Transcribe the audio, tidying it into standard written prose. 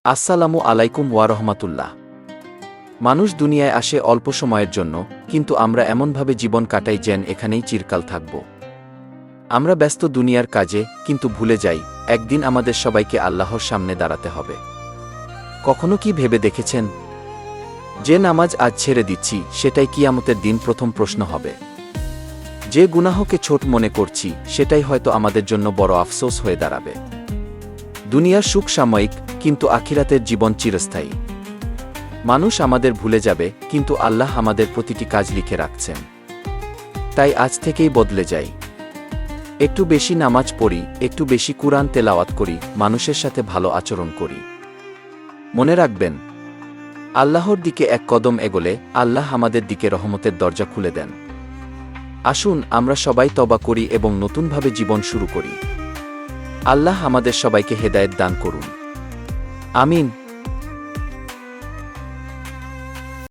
আসসালামু আলাইকুম ওয়া রাহমাতুল্লাহ। মানুষ দুনিয়ায় আসে অল্প সময়ের জন্য, কিন্তু আমরা এমনভাবে জীবন কাটাই যেন এখানেই চিরকাল থাকব। আমরা ব্যস্ত দুনিয়ার কাজে, কিন্তু ভুলে যাই একদিন আমাদের সবাইকে আল্লাহর সামনে দাঁড়াতে হবে। কখনো কি ভেবে দেখেছেন, যে নামাজ আজ ছেড়ে দিচ্ছি সেটাই কিয়ামতের দিন প্রথম প্রশ্ন হবে? যে গুনাহকে ছোট মনে করছি সেটাই হয়তো আমাদের জন্য বড় আফসোস হয়ে দাঁড়াবে। দুনিয়ার সুখ সাময়িক, কিন্তু আখিরাতের জীবন চিরস্থায়ী। মানুষ আমাদের ভুলে যাবে, কিন্তু আল্লাহ আমাদের প্রতিটি কাজ লিখে রাখছেন। তাই আজ থেকেই বদলে যাই। একটু বেশি নামাজ পড়ি, একটু বেশি কুরআন তেলাওয়াত করি, মানুষের সাথে ভালো আচরণ করি। মনে রাখবেন, আল্লাহর দিকে এক কদম এগোলে আল্লাহ আমাদের দিকে রহমতের দরজা খুলে দেন। আসুন আমরা সবাই তওবা করি এবং নতুনভাবে জীবন শুরু করি। আল্লাহ আমাদের সবাইকে হেদায়েত দান করুন। আমিন।